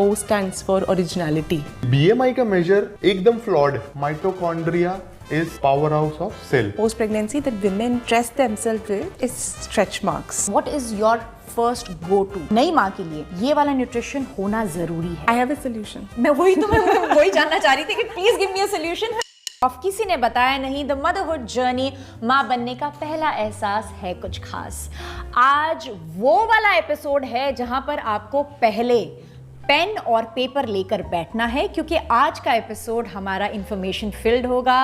O stands for originality. BMI का measure एकदम flawed. Mitochondria is powerhouse of cell. Post pregnancy that women dress themselves with is stretch marks. What is your first go to? नई माँ के लिए ये वाला nutrition होना जरूरी है। I have a solution. मैं वही जानना चाह रही थी कि please give me a solution. Of किसी ने बताया नहीं, द मदरहुड जर्नी, माँ बनने का पहला एहसास है कुछ खास। आज वो वाला एपिसोड है जहां पर आपको पहले पेन और पेपर लेकर बैठना है, क्योंकि आज का एपिसोड हमारा इंफॉर्मेशन फिल्ड होगा।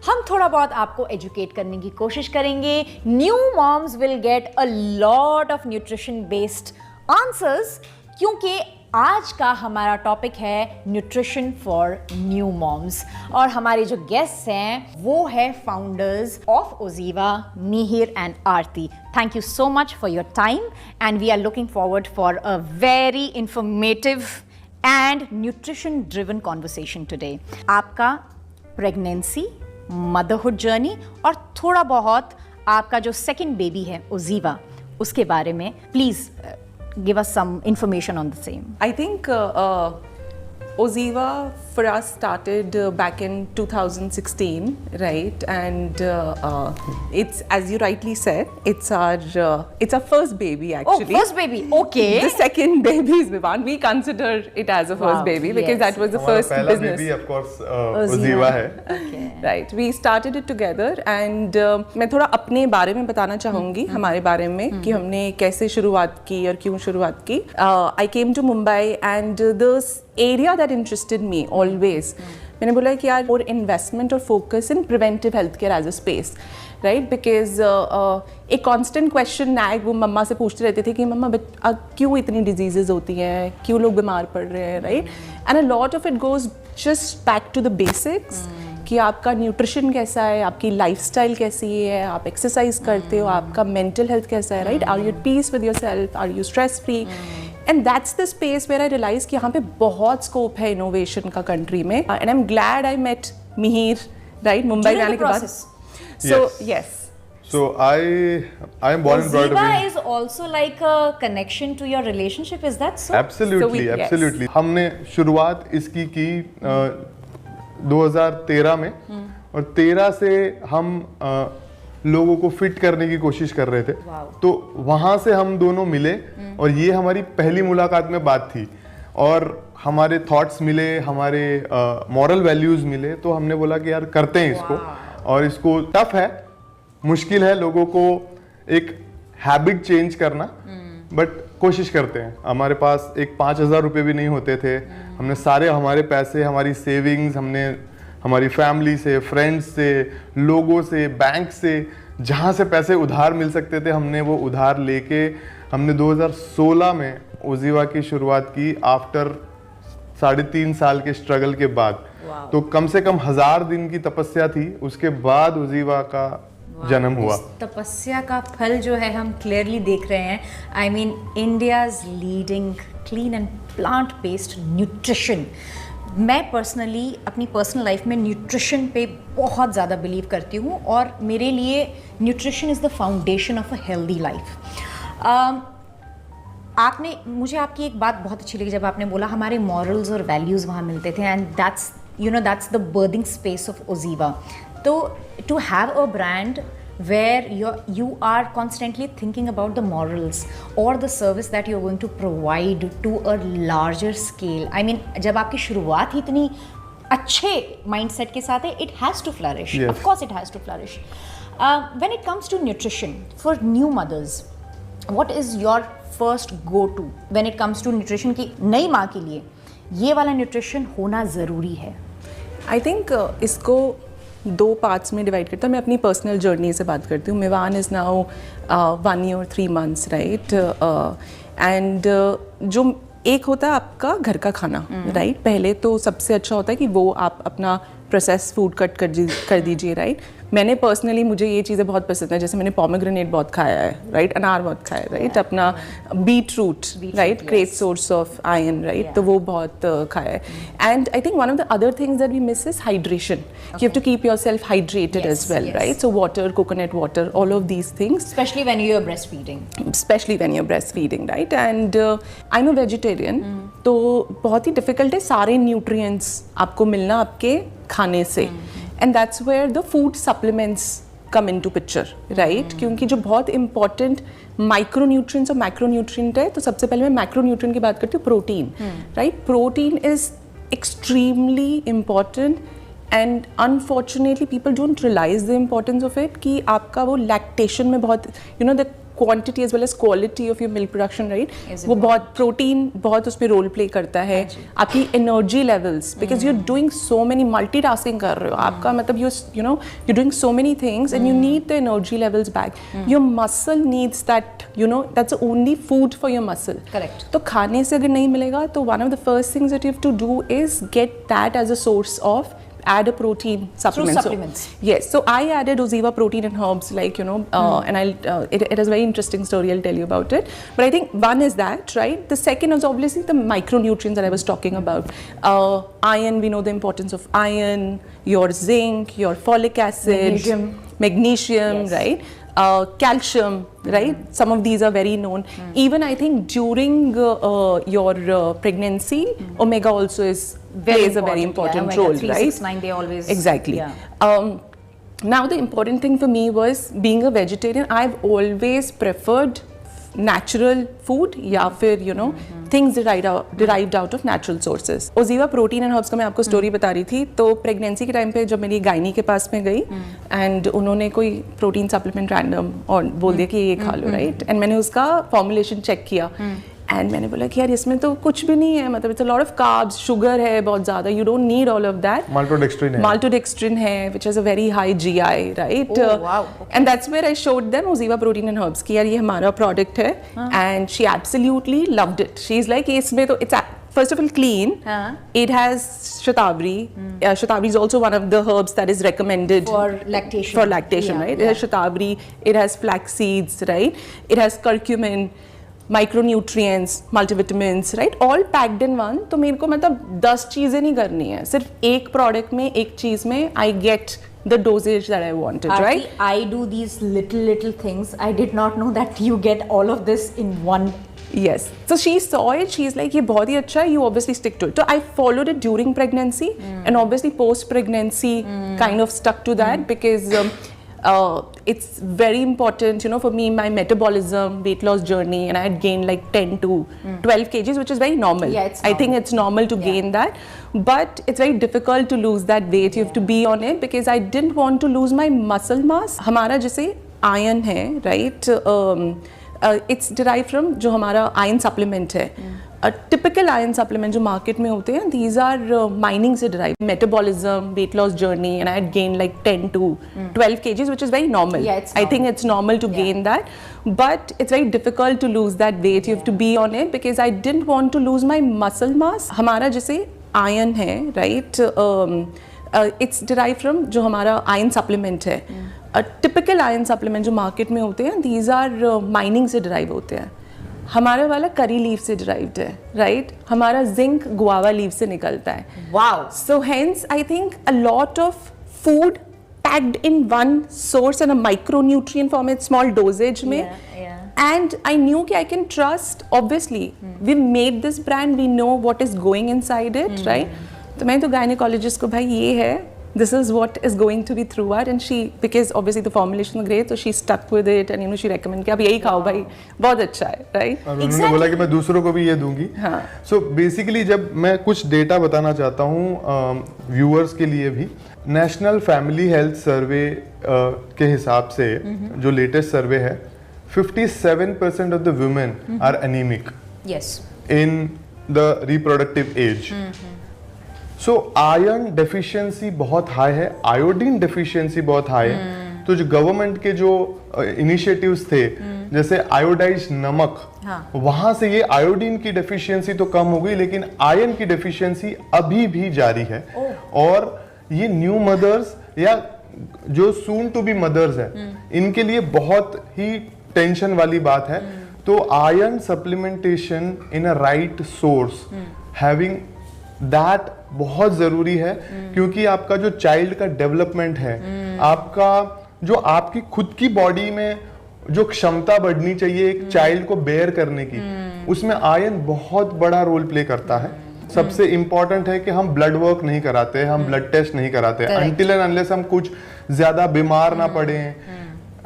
हम थोड़ा बहुत आपको एजुकेट करने की कोशिश करेंगे। New moms will get a lot of nutrition based answers, क्योंकि आज का हमारा टॉपिक है न्यूट्रिशन फॉर न्यू मॉम्स। और हमारे जो गेस्ट्स हैं वो है founders of Ojiva, Mihir and Aarti. Thank you so much for your time and we are looking forward for a very informative and nutrition driven conversation today. आपका प्रेगनेंसी, मदरहुड जर्नी और थोड़ा बहुत आपका जो सेकेंड बेबी है ओजीवा, उसके बारे में please give us some information on the same. I think Oziva for us started back in 2016, right? And it's, as you rightly said, it's our first baby actually. Oh, first baby. Okay. The second baby is Vivan. We consider it as a first baby because that was the first हमारा business. पहला baby of course Oziva है. Okay. Right. We started it together and मैं थोड़ा अपने बारे में बताना चाहूँगी, हमारे बारे में कि हमने कैसे शुरुआत की और क्यों शुरुआत की. I came to Mumbai and the area that interested me always, मैंने बोला कि यार more investment और focus in preventive healthcare as a space, right? Because एक constant question nag वो मम्मा से पूछते रहते थे कि मम्मा क्यों इतनी diseases होती हैं, क्यों लोग बीमार पड़ रहे हैं, right? And a lot of it goes just back to the basics. कि आपका न्यूट्रिशन कैसा है, आपकी लाइफस्टाइल कैसी है, आप एक्सरसाइज करते हो, आपका मेंटल हेल्थ कैसा है, right? Are you at peace with yourself, are you stress free? And that's the space where I realise कि यहाँ पे बहुत स्कोप है इनोवेशन का कंट्री में. And I am glad I met Mihir, right, Mumbai जाने के बाद. So yes. So I am born and brought up Oziva in. is also like a connection to your relationship. Is that so? Absolutely, yes. absolutely. हमने शुरुआत इसकी की 2013 में और 13 से हम लोगों को फिट करने की कोशिश कर रहे थे. तो वहाँ से हम दोनों मिले और ये हमारी पहली मुलाकात में बात थी और हमारे थॉट्स मिले, हमारे मॉरल वैल्यूज मिले. तो हमने बोला कि यार करते हैं इसको. और इसको टफ है, मुश्किल है लोगों को एक हैबिट चेंज करना, बट कोशिश करते हैं. हमारे पास एक 5,000 रुपये भी नहीं होते थे. हमने सारे हमारे पैसे, हमारी सेविंग्स, हमने हमारी फैमिली से, फ्रेंड्स से, लोगों से, बैंक से, जहाँ से पैसे उधार मिल सकते थे हमने वो उधार लेके हमने 2016 में ओजीवा की शुरुआत की. आफ्टर 3.5 साल के स्ट्रगल के बाद. तो कम से कम 1000 दिन की तपस्या थी, उसके बाद ओजीवा का जन्म हुआ. तपस्या का फल जो है हम क्लियरली देख रहे हैं. I mean India's leading clean and plant based nutrition. मैं पर्सनली अपनी पर्सनल लाइफ में न्यूट्रिशन पे बहुत ज़्यादा बिलीव करती हूँ और मेरे लिए nutrition is the foundation of a healthy life. आपने मुझे आपकी एक बात बहुत अच्छी लगी जब आपने बोला हमारे मॉरल्स और वैल्यूज़ वहाँ मिलते थे and that's the birthing space of Ojiva. तो to have a brand where you are constantly thinking about the morals or the service that you're going to provide to a larger scale. I mean, जब आपकी शुरुआत ही इतनी अच्छे mindset के साथ है, it has to flourish. Yes. Of course it has to flourish. When it comes to nutrition for new mothers, what is your first go-to when it comes to nutrition की नई माँ के लिए ये वाला nutrition होना ज़रूरी है? आई थिंक इसको 2 पार्ट्स में डिवाइड करता हूँ. मैं अपनी पर्सनल जर्नी से बात करती हूँ. Mivan is now 1 year 3 months, right? And जो एक होता है आपका घर का खाना, राइट? पहले तो सबसे अच्छा होता है कि वो आप अपना प्रोसेस फूड कट कर दीजिए, राइट? मैंने पर्सनली, मुझे ये चीज़ें बहुत पसंद है, जैसे मैंने पोमेग्रेनेट बहुत खाया है, राइट, अनार बहुत खाया है, राइट, अपना beetroot, right, great source of iron, right, तो वो बहुत खाया है. And I think one of the other things that we miss is hydration. You have to keep yourself hydrated as well, right, so water, coconut water, all of these things, Especially when you are breastfeeding. especially when you're breastfeeding, right? And I'm a vegetarian, तो बहुत ही difficult है सारे nutrients आपको मिलना आपके खाने से, and that's where the food supplements come into picture, right? क्योंकि जो बहुत important micronutrients और macronutrient है, तो सबसे पहले मैं macronutrient की बात करती हूँ, protein, right? Protein is extremely important. And unfortunately people don't realize the importance of it कि आपका वो lactation में बहुत, you know, the quantity as well as quality of your milk production, right? वो बहुत protein बहुत उसमें role play करता है. आपकी energy levels, because you're doing so many multitasking कर रहे हो, आपका मतलब you're doing so many things and you need the energy levels back. Your muscle needs that, that's the only food for your muscle. Correct. तो खाने से अगर नहीं मिलेगा तो one of the first things that you have to do is get that as a source of add a protein supplement. Through supplements. So, yes, so I added Oziva protein and herbs, like, and it is a very interesting story, I'll tell you about it. But I think one is that, right? The second is obviously the micronutrients that I was talking about. Iron, we know the importance of iron, your zinc, your folic acid, magnesium, Yes. right? Calcium, right? Some of these are very known. Even I think during your pregnancy, omega also plays a very important role, omega-3, right? 6, 9, they always. Exactly. Yeah. Now the important thing for me was being a vegetarian. I've always preferred natural food या फिर things derived out of natural sources. Oziva protein and herbs का मैं आपको story बता रही थी. तो pregnancy के टाइम पे जब मेरी गायनी के पास में गई एंड उन्होंने कोई प्रोटीन सप्लीमेंट रैंडम और बोल दिया कि ये खा लो, राइट, एंड मैंने उसका फॉर्मुलेशन चेक किया एंड मैंने बोला कि यार इसमें तो कुछ भी नहीं है, मतलब it's a lot of carbs, sugar है बहुत ज़्यादा, you don't need all of that. Maltodextrin है which has a very high GI, right? Oh, wow. Okay. And that's where I showed them Oziva protein and herbs कि यार ये हमारा product है, and she absolutely loved it. She's like इसमें तो it's first of all clean. It has shatavari. Shatavari is also one of the herbs that is recommended For lactation. For lactation, right? It has shatavari. It has flax seeds, right? It has curcumin, micronutrients, multivitamins, right? All packed in one. तो मेरे को मतलब 10 चीजें नहीं करनी है, सिर्फ एक प्रोडक्ट में, एक चीज में I get the dosage that I wanted, Aarti, right? I do these little things. I did not know that you get all of this in one. Yes. So she saw it. She's like, ये बहुत ही अच्छा है. You obviously stick to it. So I followed it during pregnancy, and obviously post pregnancy kind of stuck to that because it's very important, for me, my metabolism, weight loss journey, and I had gained like 10 to 12 kgs, which is very normal. Yeah, it's I think it's normal to gain that, but it's very difficult to lose that weight. You have to be on it because I didn't want to lose my muscle mass. हमारा जैसे iron है, right? It's derived from जो हमारा iron supplement है. Typical iron supplement जो market में होते हैं, दीज आर माइनिंग से derive. Metabolism, weight loss journey, and I had gain like 10 to 12 kgs, which is very normal. I think it's normal to gain that, but it's very difficult to lose that weight. You have to be on it because I didn't want to lose my muscle mass. हमारा जैसे iron है, right, it's derive from जो हमारा iron supplement है. Typical iron supplement जो market में होते हैं, दीज आर माइनिंग से डिराइव होते हैं. हमारा वाला करी लीफ से डिराइव्ड है, राइट? हमारा जिंक गुआवा लीफ से निकलता है. Wow. So hence I think a lot of food packed in one source and a micronutrient form in small dosage में. And I knew कि I can trust, obviously. We made this brand, we know what is going inside it, right? तो मैं तो gynecologist को भाई ये है, this is what is going to be throughout, and she, because obviously the formulation was great, so she stuck with it, and she recommended कि आप यही खाओ भाई, बहुत अच्छा है, right? उन्होंने बोला कि मैं दूसरों को भी ये दूंगी. हाँ. So basically जब मैं कुछ डेटा बताना चाहता हूँ व्यूअर्स के लिए भी, नेशनल फैमिली हेल्थ सर्वे के हिसाब से जो लेटेस्ट सर्वे है, 57% of the women are anemic. Yes. In the reproductive age. So iron deficiency बहुत हाई है, आयोडीन डेफिशिएंसी बहुत हाई है. तो जो गवर्नमेंट के जो इनिशिएटिव्स थे, जैसे आयोडाइज नमक, वहां से ये आयोडीन की डेफिशिएंसी तो कम हो गई, लेकिन आयरन की डेफिशिएंसी अभी भी जारी है. और ये न्यू मदर्स या जो सून टू बी मदर्स हैं इनके लिए बहुत ही टेंशन वाली बात है। तो iron supplementation in a right source having that बहुत जरूरी है, क्योंकि आपका जो चाइल्ड का डेवलपमेंट है, आपका जो आपकी खुद की बॉडी में जो क्षमता बढ़नी चाहिए एक चाइल्ड को बेयर करने की, उसमें आयरन बहुत बड़ा रोल प्ले करता है। सबसे इंपॉर्टेंट है कि हम ब्लड वर्क नहीं कराते, हम ब्लड टेस्ट नहीं कराते अनटिल एंड अनलेस हम कुछ ज्यादा बीमार ना पड़े,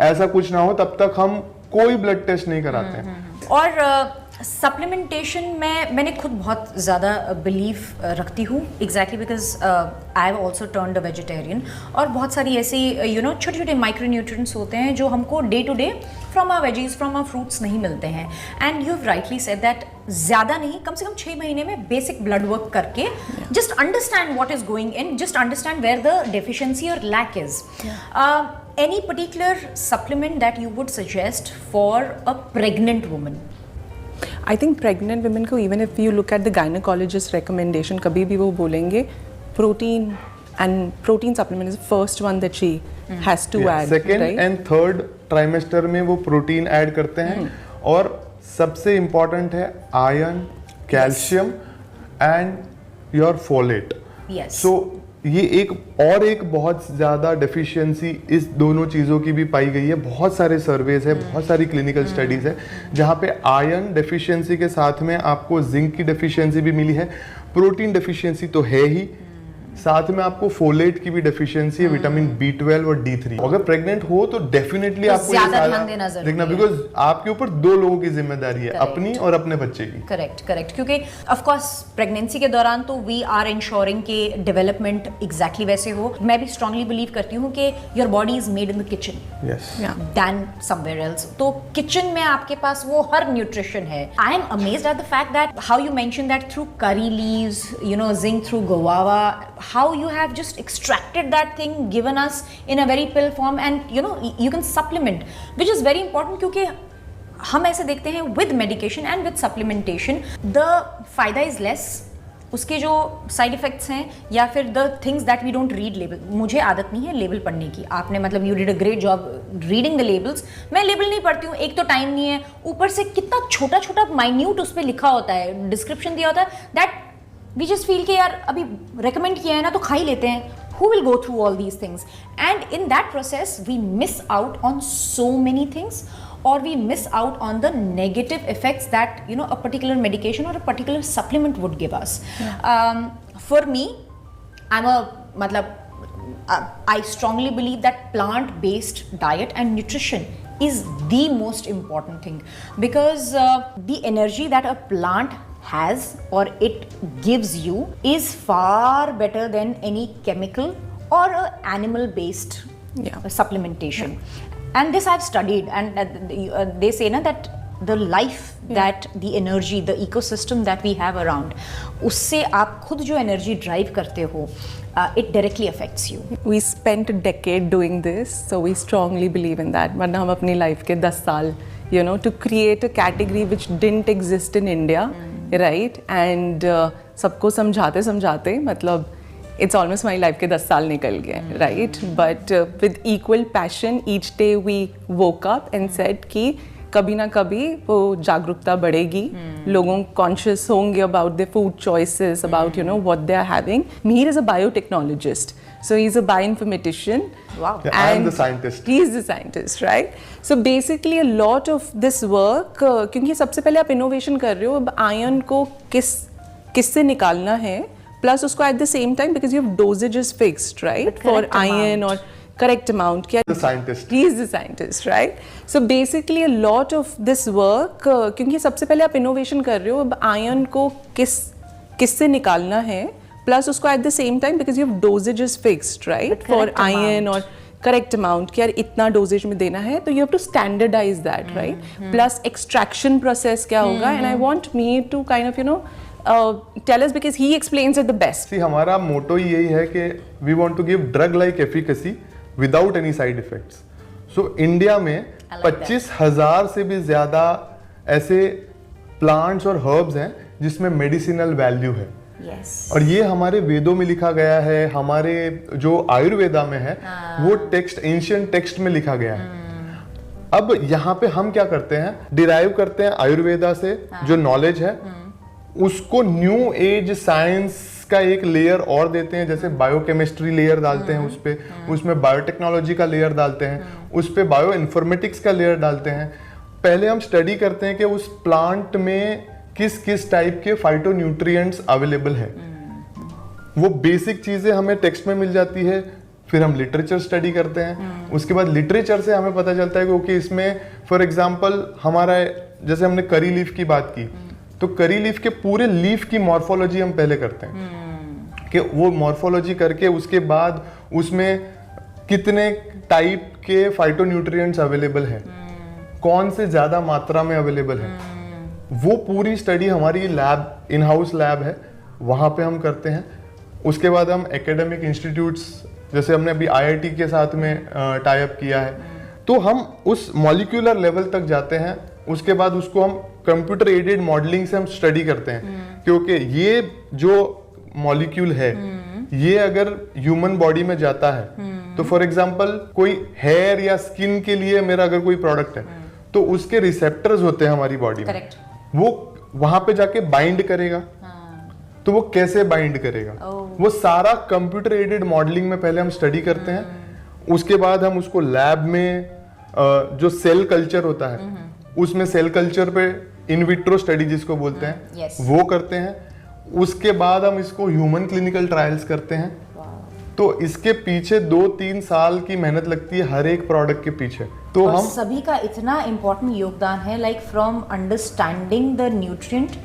ऐसा कुछ ना हो तब तक हम कोई ब्लड टेस्ट नहीं कराते हैं। और सप्लीमेंटेशन में मैंने खुद बहुत ज़्यादा बिलीव रखती हूँ, exactly because I have also turned a vegetarian. और बहुत सारी ऐसी छोटे छोटे माइक्रो न्यूट्रिएंट्स होते हैं जो हमको day to day from our veggies, from our fruits नहीं मिलते हैं। And you have rightly said that ज़्यादा नहीं, कम से कम 6 महीने में बेसिक ब्लड वर्क करके just understand what is going in, just understand where the deficiency और lack is. Any particular supplement that you would suggest for a pregnant woman? I think pregnant women को even if you look at the gynecologist recommendation, कभी भी वो बोलेंगे protein and protein supplement is the first one that she has to add. Second and third trimester में वो protein add करते हैं। और सबसे इंपॉर्टेंट है iron, calcium and your folate. Yes. सो ये एक बहुत ज्यादा डेफिशिएंसी इस दोनों चीजों की भी पाई गई है। बहुत सारे सर्वेज है, बहुत सारी क्लिनिकल स्टडीज है जहाँ पे आयरन डेफिशिएंसी के साथ में आपको जिंक की डेफिशिएंसी भी मिली है, प्रोटीन डेफिशिएंसी तो है ही, साथ में आपको फोलेट की भी डेफिशिएंसी है, विटामिन B12 और D3। अगर प्रेग्नेंट हो तो डेफिनेटली तो आपको ये ज्यादा सारा ध्यान देना जरूरी देखना, है। बिकॉज आपके ऊपर 2 लोगों की जिम्मेदारी है, Correct. अपनी और अपने बच्चे की। करेक्ट, क्योंकि ऑफ कोर्स प्रेगनेंसी के दौरान तो वी आर इंश्योरिंग के डेवलपमेंट एग्जैक्टली वैसे हो। मैं भी स्ट्रांगली बिलीव करती हूँ कि your body is made in the kitchen yes than somewhere else. तो किचन में आपके पास वो हर न्यूट्रिशन है। I am amazed at the fact that how you mention that through curry leaves, zinc through guava, how you have just extracted that thing, given us in a very pill form, and you can supplement, which is very important, क्योंकि हम ऐसे देखते हैं with medication and with supplementation the फायदा is less, उसके जो side effects हैं या फिर the things that we don't read label. मुझे आदत नहीं है लेबल पढ़ने की, आपने मतलब you did a great job reading the labels. मैं लेबल नहीं पढ़ती हूँ, एक तो टाइम नहीं है, ऊपर से कितना छोटा छोटा माइन्यूट उस पर लिखा होता है, डिस्क्रिप्शन दिया होता है, दैट वी जस्ट फील कि यार अभी रेकमेंड किया है ना तो खा ही लेते हैं। Who will go through all these things? And in that process, we miss out on so many things, or we miss out on the negative effects that a particular medication or a particular supplement would give us. For me, I strongly believe that plant-based diet and nutrition is the most important thing, because the energy that a plant has or it gives you is far better than any chemical or animal based supplementation. And this I've studied, and they say that the life that the energy, the ecosystem that we have around, उससे आप खुद जो energy drive करते हो, it directly affects you. We spent a decade doing this, so we strongly believe in that. वरना हम अपनी life के 10 साल to create a category which didn't exist in India, right? And सबको समझाते समझाते मतलब it's almost my life के 10 साल निकल गए, right? But with equal passion, each day we woke up and said कि कभी ना कभी वो जागरूकता बढ़ेगी, लोगों conscious होंगे about their food choices, about what they are having. Mihir is a biotechnologist, so he's a bioinformatician. Wow. Yeah, I am the scientist. He is the scientist, right? So basically a lot of this work, क्योंकि सबसे पहले आप innovation कर रहे हो, अब iron को किससे निकालना है, plus उसको at the same time, because you have dosages fixed, right? For iron or correct amount. The scientist. He is the scientist, right? So basically a lot of this work, क्योंकि सबसे पहले आप innovation कर रहे हो, अब iron को किससे निकालना है, plus उसको at the same time, because you have dosages fixed, right? For iron or correct amount, कि यार इतना dosage में देना है, तो you have to standardize that, right? Plus extraction process क्या होगा, and I want Mihir to kind of tell us, because he explains it the best. See, हमारा मोटो यही है कि we want to give drug like efficacy without any side effects. So India में 25,000 से भी ज्यादा ऐसे प्लांट्स और हर्ब्स हैं जिसमें मेडिसिनल वैल्यू है, और ये हमारे वेदों में लिखा गया है, हमारे जो आयुर्वेदा में है वो टेक्स्ट, एंशिएंट टेक्स्ट में लिखा गया है। अब यहाँ पे हम क्या करते हैं, डिराइव करते हैं आयुर्वेदा से जो नॉलेज है उसको न्यू एज साइंस का एक लेयर और देते हैं, जैसे बायोकेमिस्ट्री लेयर डालते हैं उस पे, उसमें बायोटेक्नोलॉजी का लेयर डालते हैं, उस पे बायो इन्फॉर्मेटिक्स का लेयर डालते हैं। पहले हम स्टडी करते हैं कि उस प्लांट में किस किस टाइप के फाइटोन्यूट्रिएंट्स अवेलेबल है। वो बेसिक चीजें हमें टेक्स्ट में मिल जाती है, फिर हम लिटरेचर स्टडी करते हैं। उसके बाद लिटरेचर से हमें पता चलता है कि ओके इसमें फॉर एग्जांपल हमारा, जैसे हमने करी लीफ की बात की, तो करी लीफ के पूरे लीफ की मॉर्फोलॉजी हम पहले करते हैं कि वो मॉर्फोलॉजी करके उसके बाद उसमें कितने टाइप के फाइटोन्यूट्रिएंट्स अवेलेबल है, कौन से ज्यादा मात्रा में अवेलेबल है, वो पूरी स्टडी हमारी लैब, इन हाउस लैब है, वहां पे हम करते हैं। उसके बाद हम एकेडमिक इंस्टीट्यूट्स, जैसे हमने अभी आईआईटी के साथ में टाई अप किया है, तो हम उस मॉलिक्यूलर लेवल तक जाते हैं। उसके बाद उसको हम कंप्यूटर एडेड मॉडलिंग से हम स्टडी करते हैं, क्योंकि ये जो मॉलिक्यूल है ये अगर ह्यूमन बॉडी में जाता है तो फॉर एग्जांपल कोई हेयर या स्किन के लिए मेरा अगर कोई प्रोडक्ट है तो उसके रिसेप्टर्स होते हैं हमारी बॉडी में, वो वहां पे जाके बाइंड करेगा। तो वो कैसे बाइंड करेगा, वो सारा कंप्यूटर एडेड मॉडलिंग में पहले हम स्टडी करते हैं। उसके बाद हम उसको लैब में जो सेल कल्चर होता है उसमें सेल कल्चर पे इन विट्रो स्टडी जिसको बोलते हैं वो करते हैं। उसके बाद हम इसको ह्यूमन क्लिनिकल ट्रायल्स करते हैं। तो इसके पीछे 2-3 साल की मेहनत लगती है हर एक प्रोडक्ट के पीछे। तो और हम सभी का इतना इम्पोर्टेंट योगदान है, like from understanding the nutrient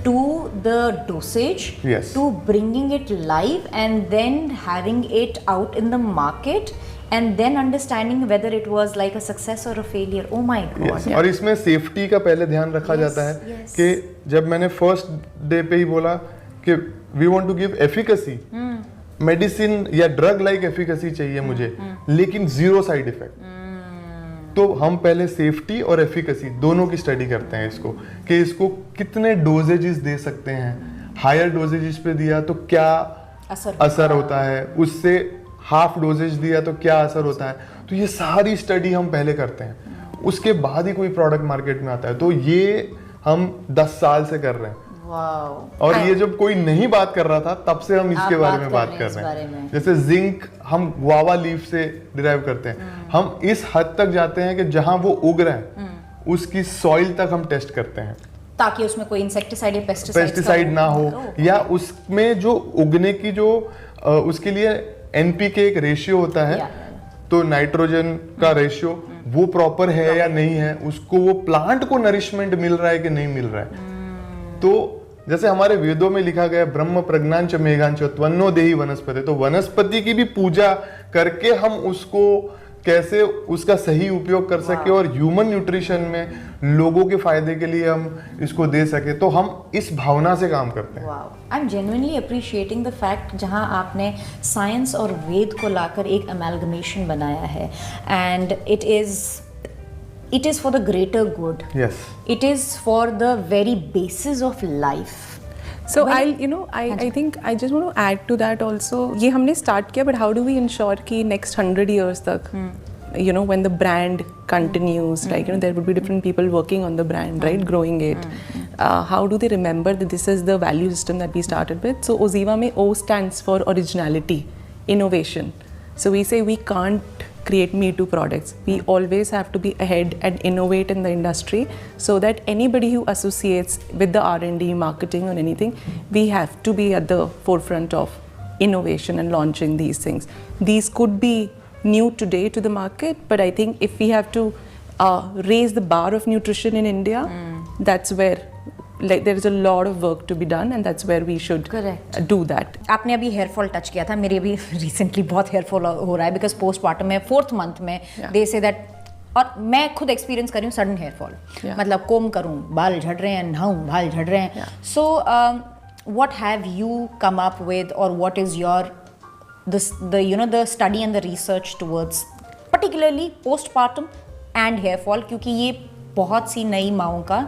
to the dosage, Yes. to bringing it live and then having it out in the market and then understanding whether it was like a success or a failure. Oh my god. Yes. और इसमें safety का पहले ध्यान रखा जाता है कि जब मैंने फर्स्ट डे पे ही बोला कि we want to give efficacy, medicine या ड्रग लाइक एफिकेसी चाहिए मुझे, लेकिन जीरो साइड इफेक्ट। तो हम पहले सेफ्टी और एफिकेसी दोनों की स्टडी करते हैं इसको, कि इसको कितने डोजेजेस दे सकते हैं, हायर डोजेजेस पे दिया तो क्या असर होता है, उससे हाफ डोजेज दिया तो क्या असर होता है। तो ये सारी स्टडी हम पहले करते हैं, उसके बाद ही कोई प्रोडक्ट मार्केट में आता है। तो ये हम 10 साल से कर रहे हैं। और ये जब कोई नहीं बात कर रहा था तब से हम इसके बारे में बात कर रहे हैं। जैसे जिंक हम गुआवा लीफ से डिराइव करते हैं, हम इस हद तक जाते हैं कि जहां वो उग रहा है उसकी सॉइल तक हम टेस्ट करते हैं, ताकि उसमें कोई इंसेक्टिसाइड या पेस्टिसाइड ना हो, या उसमें जो उगने की जो उसके लिए एनपीके एक रेशियो होता है, तो नाइट्रोजन का रेशियो वो प्रॉपर है या नहीं है, उसको वो प्लांट को नरिशमेंट मिल रहा है कि नहीं मिल रहा है। तो जैसे हमारे वेदों में लिखा गया ब्रह्म प्रज्ञांच मेघांच त्वन्नो देहि वनस्पति, तो वनस्पति की भी पूजा करके हम उसको कैसे उसका सही उपयोग कर सके और ह्यूमन न्यूट्रिशन में लोगों के फायदे के लिए हम इसको दे सके, तो हम इस भावना से काम करते हैं। I am genuinely appreciating the fact जहां आपने साइंस और वेद को लाकर एक अमेलगमेशन बनाया है, and it is for the greater good. Yes. It is for the very basis of life. So I think I just want to add to that also. ये हमने start किया, but how do we ensure कि next 100 years तक, when the brand continues, like there would be different people working on the brand, right, growing it. How do they remember that this is the value system that we started with? So OZiva में O stands for originality, innovation. So we say we can't create Me Too products. We always have to be ahead and innovate in the industry, so that anybody who associates with the R&D, marketing or anything, we have to be at the forefront of innovation and launching these things. These could be new today to the market, but I think if we have to raise the bar of nutrition in India, that's where there is a lot of work to be done, and that's where we should do that. आपने अभी hair fall touch किया था, मेरे अभी recently बहुत hair fall हो रहा है, बिकॉज पोस्टमार्टम में 4th मंथ में दे से दैट, और मैं खुद एक्सपीरियंस कर रही हूँ सडन हेयर फॉल, मतलब कोम करूँ बाल झड़ रहे हैं, नहाऊँ बाल झड़ रहे हैं। So what have you come up with, और what is your the study and the research towards particularly postpartum and hair fall, क्योंकि ये बहुत सी नई माओं का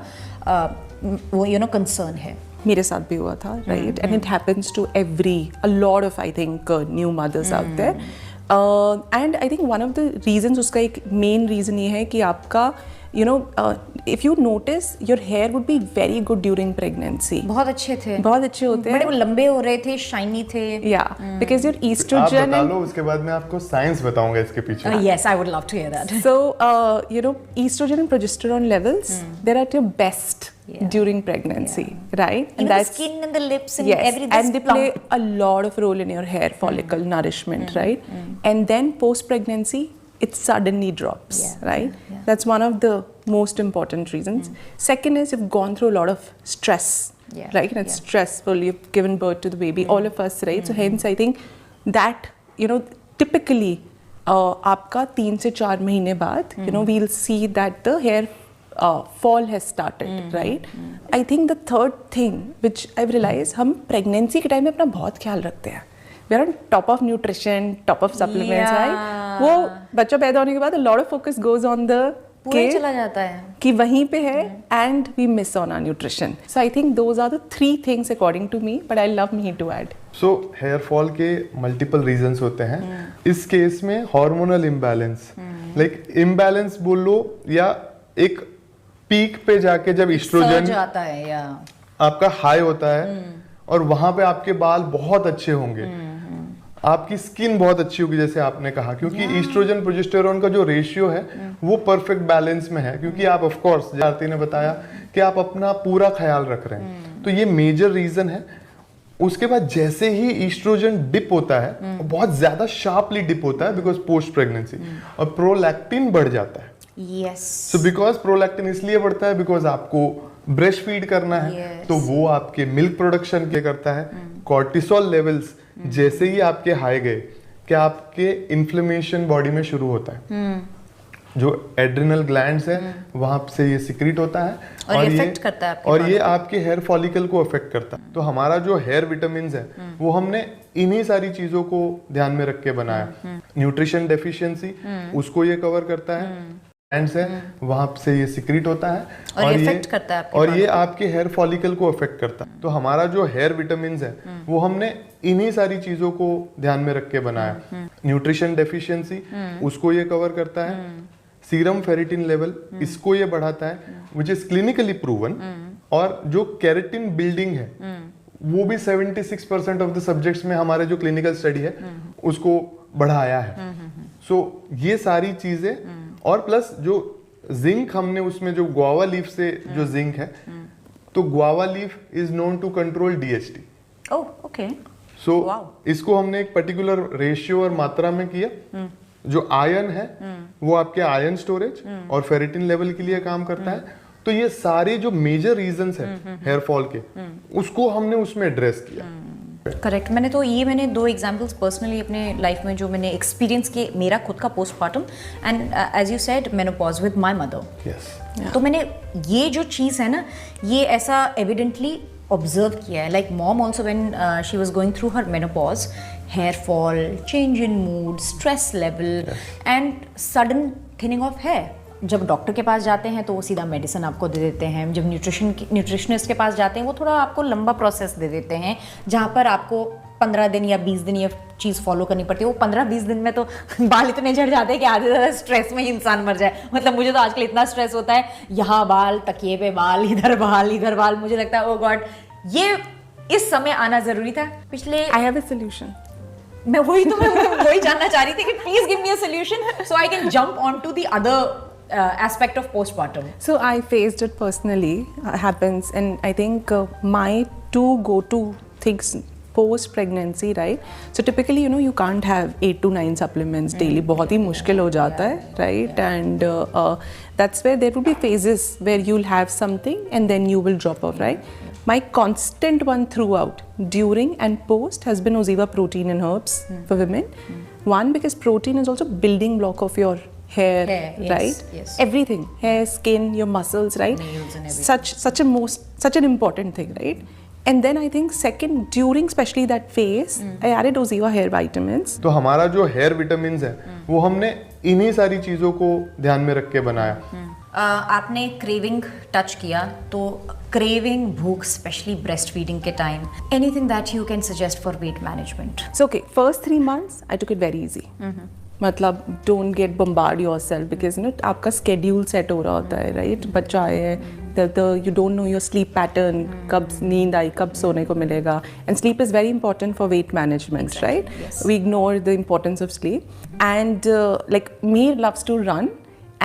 कंसर्न है। मेरे साथ भी हुआ था, right, and it happens to a lot of I think new mothers out there, and I think one of the reasons, उसका एक मेन रीज़न ये है कि आपका if you notice your hair would be very good during pregnancy. बहुत अच्छे थे, बहुत अच्छे होते हैं, बड़े वो लंबे हो रहे थे, शाइनी थे. Yeah, because your आप estrogen बता लो, उसके बाद मैं आपको साइंस बताऊंगा इसके पीछे. Yes, I would love to hear that. So, estrogen and progesterone levels, they're at your best during pregnancy, right? Even the skin and the lips and yes, everything. and they play a lot of role in your hair follicle nourishment, right? And then post-pregnancy, it suddenly drops, right? That's one of the most important reasons. Second is you've gone through a lot of stress, right? And it's stressful. You've given birth to the baby, all of us, right? So hence I think that, typically आपका 3 से 4 महीने बाद, we'll see that the hair fall has started, right? I think the third thing which I've realized, हम pregnancy के time में अपना बहुत ख्याल रखते हैं. We are on top of nutrition, top of supplements, right? वो बच्चा पैदा होने के बाद a lot of focus goes on the पूरा चला जाता है कि वहीं पे है, and we miss on our nutrition. So I think those are the 3 things according to me, but I love me to add. So hair fall के multiple reasons होते हैं. इस केस में hormonal imbalance, like imbalance बोल लो, या एक peak पे जाके जब एस्ट्रोजन जाता है या आपका हाई होता है और वहां पे आपके बाल बहुत अच्छे होंगे, आपकी स्किन बहुत अच्छी होगी जैसे आपने कहा, क्योंकि ईस्ट्रोजन प्रोजेस्टेरोन का जो रेशियो है वो परफेक्ट बैलेंस में है, क्योंकि आप ऑफ कोर्स आरती ने बताया कि आप अपना पूरा ख्याल रख रहे हैं, तो ये मेजर रीजन है. उसके बाद जैसे ही ईस्ट्रोजन डिप होता है, बहुत ज्यादा शार्पली डिप होता है बिकॉज पोस्ट प्रेगनेंसी, और प्रोलैक्टिन बढ़ जाता है. यस, सो बिकॉज प्रोलैक्टिन इसलिए बढ़ता है बिकॉज आपको ब्रेस्ट फीड करना है, तो वो आपके मिल्क प्रोडक्शन के करता है. कॉर्टिसोल लेवल्स जैसे ही आपके हाई गए, क्या आपके इन्फ्लेमेशन बॉडी में शुरू होता है. जो एड्रिनल ग्लैंड्स है वहां से ये सिक्रीट होता है और ये अफेक्ट करता है और ये आपके हेयर फॉलिकल को अफेक्ट करता है. तो हमारा जो हेयर विटामिन्स है वो हमने इन्हीं सारी चीजों को ध्यान में रख के बनाया. न्यूट्रिशन डेफिशिएंसी उसको ये कवर करता है, ग्लैंड्स है वहां से ये सिक्रीट होता है और ये अफेक्ट करता है और ये आपके हेयर फॉलिकल को अफेक्ट करता है. तो हमारा जो हेयर विटामिन्स है वो हमने इन्हीं सारी चीजों को ध्यान में रख के बनाया. न्यूट्रिशन डेफिशिएंसी उसको ये कवर करता है. सीरम फेरिटिन लेवल इसको ये बढ़ाता है, विच इज क्लिनिकली प्रूवन. और जो केराटिन बिल्डिंग है वो भी 76% ऑफ द सब्जेक्ट्स में हमारे जो क्लिनिकल स्टडी है उसको बढ़ाया है. सो ये सारी चीजें, और प्लस जो जिंक हमने उसमें जो गुआवा लीफ से जो जिंक है, तो guava leaf is known to control DHT. Oh okay. So इसको हमने एक पर्टिकुलर रेशियो और मात्रा में किया. जो आयन है वो आपके आयन स्टोरेज और फेरिटिन लेवल के लिए काम करता है. तो ये सारे जो मेजर रीजंस है हेयर फॉल के, उसको हमने उसमें एड्रेस किया. करेक्ट. मैंने 2 एग्जांपल्स पर्सनली अपने लाइफ में जो मैंने एक्सपीरियंस किए, मेरा खुद का postmortem and as you said menopause with my mother. तो मैंने ये जो चीज़ है ना, ये ऐसा एविडेंटली ऑब्जर्व किया है. Like mom also when she was going through her menopause, hair fall, change in mood, stress level and sudden thinning of hair. जब डॉक्टर के पास जाते हैं तो वो सीधा मेडिसिन आपको दे देते हैं. जब न्यूट्रिशनिस्ट के पास जाते हैं वो थोड़ा आपको लंबा प्रोसेस दे देते हैं, जहाँ पर आपको 15 दिन या 20 दिन ये चीज़ फॉलो करनी पड़ती है. वो 15-20 दिन में तो बाल इतने झड़ जाते हैं कि आधे ज़्यादा स्ट्रेस में ही इंसान मर जाए. मतलब मुझे तो आजकल इतना स्ट्रेस होता है, यहाँ बाल, तकिए पे बाल, इधर बाल. मुझे लगता है ओ गॉड, ये इस समय आना ज़रूरी था. पिछले I have a solution. मैं वही जानना चाह रही थी कि please give me a solution so I can jump on to the other aspect of postpartum. So I faced it personally, happens, and I think my 2 go-to things post pregnancy, right? So typically you can't have 8 to 9 supplements daily. बहुत ही मुश्किल हो जाता है, right? And that's where there will be phases where you'll have something and then you will drop off, right? My constant one throughout, during and post, has been Oziva protein and herbs for women. One, because protein is also building block of your hair, yes, right? yes. Everything, hair, skin, your muscles, right? Nails and everything. Such an important thing, right? And then I think second, during especially that phase, I added Oziva hair vitamins. तो हमारा जो hair vitamins है वो हमने इन्हीं सारी चीजों को ध्यान में रख के बनाया. आपने क्रेविंग टच किया, तो क्रेविंग, भूख, स्पेशली ब्रेस्ट फीडिंग के time, anything that you can suggest for weight management? So okay, first 3 months I took it very easy. मतलब don't get bombard yourself because you know आपका schedule set हो रहा होता है, right? बच्चा है, you don't know your sleep pattern, कब नींद आई, कब सोने को मिलेगा, and sleep is very important for weight management, right? Yes. We ignore the importance of sleep, and like Mir loves to run.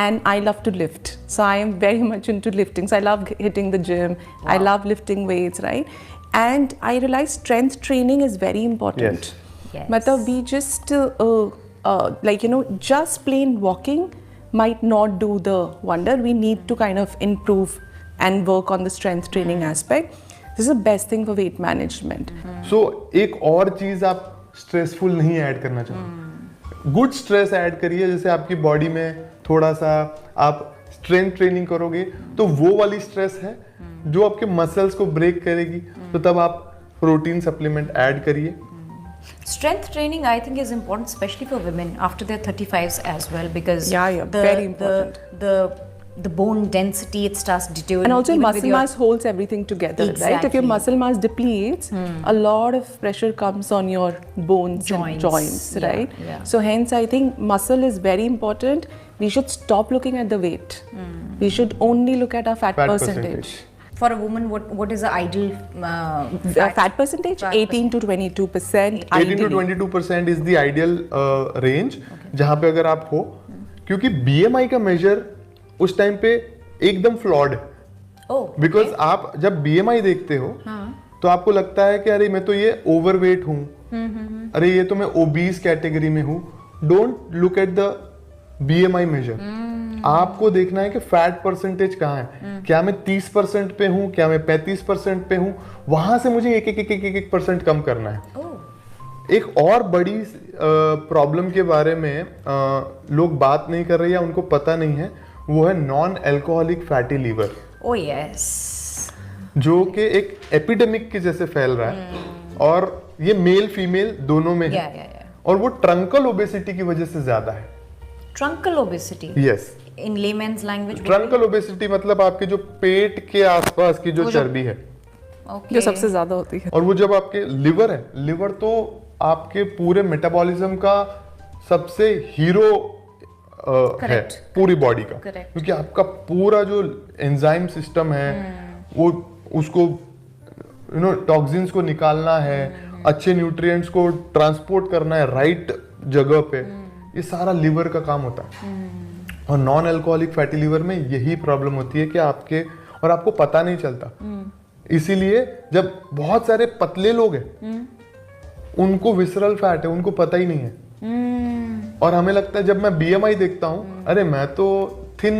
And I love to lift, so I am very much into lifting. So I love hitting the gym. Wow. I love lifting weights, right? And I realized strength training is very important. Yes. Matlab we just like you know, just plain walking might not do the wonder. We need to kind of improve and work on the strength training aspect. This is the best thing for weight management. So एक और चीज आप stressful नहीं add करना चाहोगे, good stress add करिए। जैसे आपकी बॉडी में थोड़ा सा आप स्ट्रेंथ ट्रेनिंग करोगे तो वो वाली स्ट्रेस है जो आपके मसल्स को ब्रेक करेगी, तो तब आप प्रोटीन सप्लीमेंट ऐड करिए। Strength training, I think, is important, especially for women after their 35s as well, because Yeah, very important. The bone density, it starts deteriorating. And also even with muscle your- mass holds everything together, right? If Exactly. your muscle mass depletes, a lot of pressure comes on your bones and joints, Yeah, right? yeah. So hence I think muscle is very important. We should stop looking at the weight. We should only look at our fat percentage. For a woman, what is the ideal Fat percentage? Fat 18 to 22%. 18 to 22% is the ideal range, जहाँ पे अगर आप हो, क्योंकि BMI का major उस time पे एकदम फ्लॉड है। Oh, बिकॉज आप जब BMI देखते हो तो आपको लगता है कि अरे मैं तो ये ओवरवेट हूँ, अरे ये तो मैं ओबीस कैटेगरी में हूँ। Don't look at the BMI measure, आपको देखना है कि फैट परसेंटेज कहाँ है। क्या मैं 30% पे हूँ, क्या मैं 35% पे हूँ, वहां से मुझे एक परसेंट कम करना है। एक और बड़ी प्रॉब्लम के बारे में लोग बात नहीं कर रहे या उनको पता नहीं है, वो है non alcoholic fatty liver, oh yes. जो कि एक एपिडेमिक के जैसे फैल रहा है, और ये मेल फीमेल दोनों में है। Yeah. और वो ट्रंकल ओबेसिटी की वजह से ज्यादा है। Truncal obesity. Yes, In layman's language. Truncal obesity मतलब आपके जो पेट के आसपास की जो चर्बी है, Okay. जो सबसे ज्यादा होती है। और वो जब आपके लिवर है, लिवर तो आपके पूरे मेटाबॉलिज्म का सबसे हीरो है पूरी बॉडी का, Correct. क्योंकि आपका पूरा जो एंजाइम सिस्टम है वो उसको यू नो टॉक्सिन्स को निकालना है, अच्छे न्यूट्रिएंट्स को ट्रांसपोर्ट करना है राइट जगह पे, ये सारा लिवर का काम होता है। और नॉन अल्कोहलिक फैटी लिवर में यही प्रॉब्लम होती है कि आपके, और आपको पता नहीं चलता। इसीलिए जब बहुत सारे पतले लोग हैं उनको विसरल फैट है, उनको पता ही नहीं है। और हमें लगता है जब मैं BMI देखता हूँ, अरे मैं तो थिन